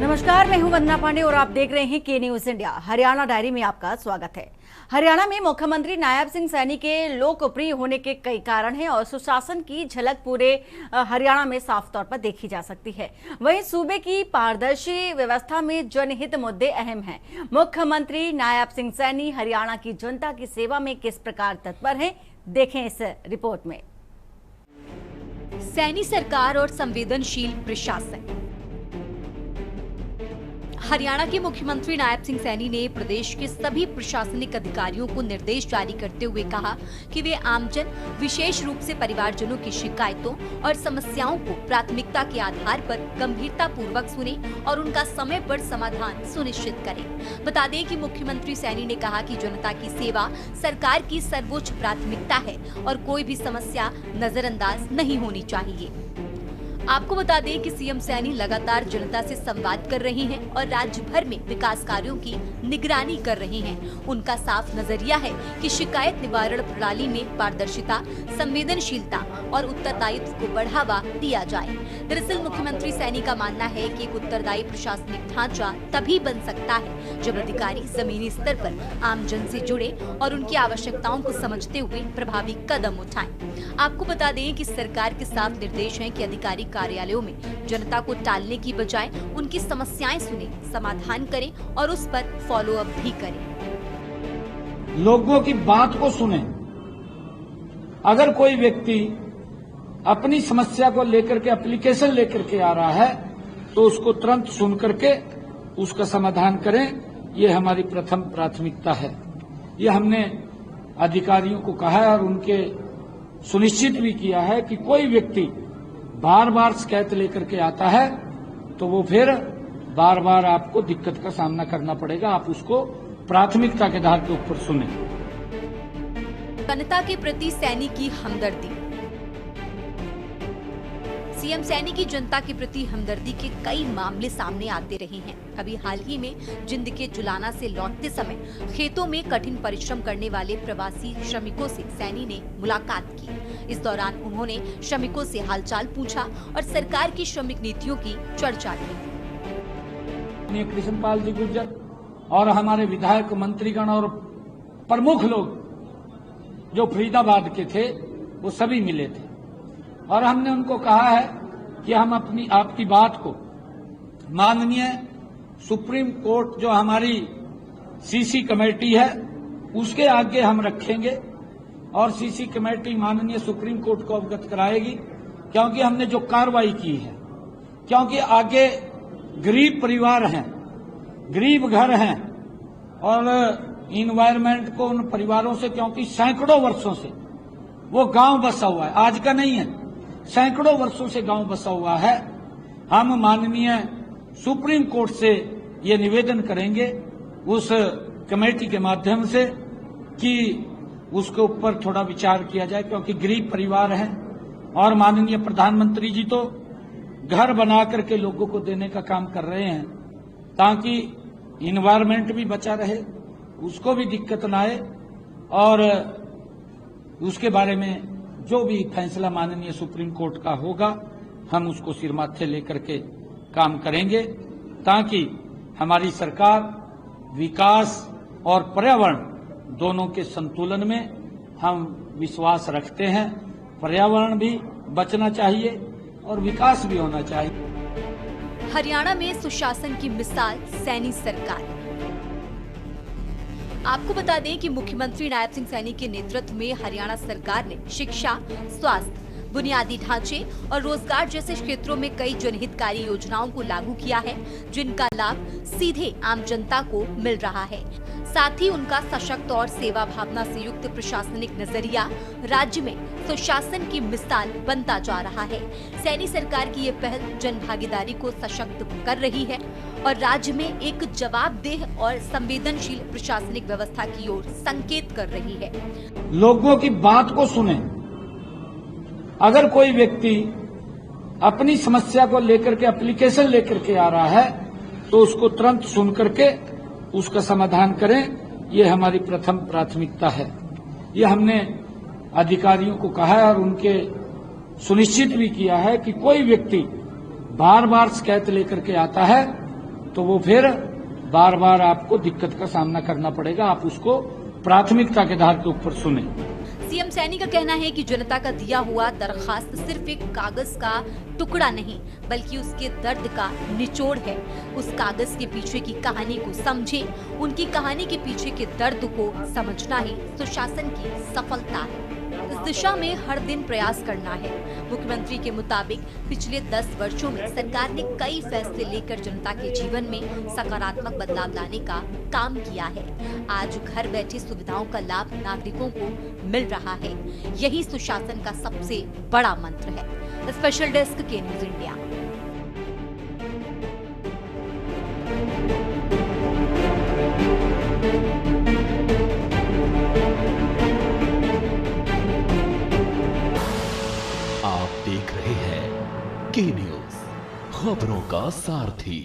नमस्कार, मैं हूं वंदना पांडे और आप देख रहे हैं के न्यूज इंडिया। हरियाणा डायरी में आपका स्वागत है। हरियाणा में मुख्यमंत्री नायब सिंह सैनी के लोकप्रिय होने के कई कारण हैं और सुशासन की झलक पूरे हरियाणा में साफ तौर पर देखी जा सकती है। वहीं सूबे की पारदर्शी व्यवस्था में जनहित मुद्दे अहम हैं। मुख्यमंत्री नायब सिंह सैनी हरियाणा की जनता की सेवा में किस प्रकार तत्पर हैं, देखें इस रिपोर्ट में। सैनी सरकार और संवेदनशील प्रशासन। हरियाणा के मुख्यमंत्री नायब सिंह सैनी ने प्रदेश के सभी प्रशासनिक अधिकारियों को निर्देश जारी करते हुए कहा कि वे आमजन, विशेष रूप से परिवारजनों की शिकायतों और समस्याओं को प्राथमिकता के आधार पर गंभीरता पूर्वक सुने और उनका समय पर समाधान सुनिश्चित करें। बता दें कि मुख्यमंत्री सैनी ने कहा कि जनता की सेवा सरकार की सर्वोच्च प्राथमिकता है और कोई भी समस्या नजरअंदाज नहीं होनी चाहिए। आपको बता दें कि सीएम सैनी लगातार जनता से संवाद कर रही हैं और राज्य भर में विकास कार्यों की निगरानी कर रही हैं। उनका साफ नजरिया है कि शिकायत निवारण प्रणाली में पारदर्शिता, संवेदनशीलता और उत्तरदायित्व को बढ़ावा दिया जाए। दरअसल मुख्यमंत्री सैनी का मानना है कि एक उत्तरदायी प्रशासनिक ढांचा तभी बन सकता है जब अधिकारी जमीनी स्तर पर आम जन से जुड़े और उनकी आवश्यकताओं को समझते हुए प्रभावी कदम उठाएं। आपको बता दें कि सरकार के साफ निर्देश हैं कि अधिकारी कार्यालयों में जनता को टालने की बजाय उनकी समस्याएं सुने, समाधान करें और उस पर फॉलो अप भी करें। लोगों की बात को सुने। अगर कोई व्यक्ति अपनी समस्या को लेकर के एप्लीकेशन लेकर के आ रहा है तो उसको तुरंत सुन करके उसका समाधान करें। ये हमारी प्रथम प्राथमिकता है। ये हमने अधिकारियों को कहा है और उनके सुनिश्चित भी किया है कि कोई व्यक्ति बार बार शिकायत लेकर के आता है तो वो फिर बार बार आपको दिक्कत का सामना करना पड़ेगा। आप उसको प्राथमिकता के आधार के ऊपर सुने। जनता के प्रति सैनी की हमदर्दी। सीएम सैनी की जनता के प्रति हमदर्दी के कई मामले सामने आते रहे हैं। अभी हाल ही में जिंद के जुलाना से लौटते समय खेतों में कठिन परिश्रम करने वाले प्रवासी श्रमिकों से सैनी ने मुलाकात की। इस दौरान उन्होंने श्रमिकों से हालचाल पूछा और सरकार की श्रमिक नीतियों की चर्चा की। कृष्णपाल जी गुर्जर और हमारे विधायक, मंत्रीगण और प्रमुख लोग जो फरीदाबाद के थे वो सभी मिले थे और हमने उनको कहा है कि हम अपनी आपकी बात को माननीय सुप्रीम कोर्ट जो हमारी सीसी कमेटी है उसके आगे हम रखेंगे और सीसी कमेटी माननीय सुप्रीम कोर्ट को अवगत कराएगी, क्योंकि हमने जो कार्रवाई की है, क्योंकि आगे गरीब परिवार हैं, गरीब घर हैं और इन्वायरमेंट को उन परिवारों से, क्योंकि सैकड़ों वर्षों से वो गांव बसा हुआ है, आज का नहीं है, सैकड़ों वर्षों से गांव बसा हुआ है। हम माननीय सुप्रीम कोर्ट से ये निवेदन करेंगे उस कमेटी के माध्यम से कि उसके ऊपर थोड़ा विचार किया जाए, क्योंकि गरीब परिवार हैं और माननीय प्रधानमंत्री जी तो घर बना करके लोगों को देने का काम कर रहे हैं ताकि इन्वायरमेंट भी बचा रहे, उसको भी दिक्कत न आए और उसके बारे में जो भी फैसला माननीय सुप्रीम कोर्ट का होगा हम उसको सिर माथे लेकर के काम करेंगे ताकि हमारी सरकार विकास और पर्यावरण दोनों के संतुलन में हम विश्वास रखते हैं। पर्यावरण भी बचना चाहिए और विकास भी होना चाहिए। हरियाणा में सुशासन की मिसाल सैनी सरकार। आपको बता दें कि मुख्यमंत्री नायब सिंह सैनी के नेतृत्व में हरियाणा सरकार ने शिक्षा, स्वास्थ्य, बुनियादी ढांचे और रोजगार जैसे क्षेत्रों में कई जनहितकारी योजनाओं को लागू किया है, जिनका लाभ सीधे आम जनता को मिल रहा है। साथ ही उनका सशक्त और सेवा भावना से युक्त प्रशासनिक नजरिया राज्य में सुशासन की मिसाल बनता जा रहा है। सैनी सरकार की ये पहल जन भागीदारी को सशक्त कर रही है और राज्य में एक जवाबदेह और संवेदनशील प्रशासनिक व्यवस्था की ओर संकेत कर रही है। लोगों की बात को सुने। अगर कोई व्यक्ति अपनी समस्या को लेकर के एप्लीकेशन लेकर के आ रहा है तो उसको तुरंत सुन करके उसका समाधान करें। ये हमारी प्रथम प्राथमिकता है। ये हमने अधिकारियों को कहा है और उनके सुनिश्चित भी किया है कि कोई व्यक्ति बार बार शिकायत लेकर के आता है तो वो फिर बार बार आपको दिक्कत का सामना करना पड़ेगा। आप उसको प्राथमिकता के आधार के ऊपर सुने। सीएम सैनी का कहना है कि जनता का दिया हुआ दरखास्त सिर्फ एक कागज का टुकड़ा नहीं बल्कि उसके दर्द का निचोड़ है। उस कागज के पीछे की कहानी को समझें, उनकी कहानी के पीछे के दर्द को समझना ही सुशासन की सफलता है। इस दिशा में हर दिन प्रयास करना है। मुख्यमंत्री के मुताबिक पिछले 10 वर्षों में सरकार ने कई फैसले लेकर जनता के जीवन में सकारात्मक बदलाव लाने का काम किया है। आज घर बैठे सुविधाओं का लाभ नागरिकों को मिल रहा है। यही सुशासन का सबसे बड़ा मंत्र है। स्पेशल डेस्क के न्यूज़ इंडिया। आप देख रहे हैं के न्यूज़, खबरों का सारथी।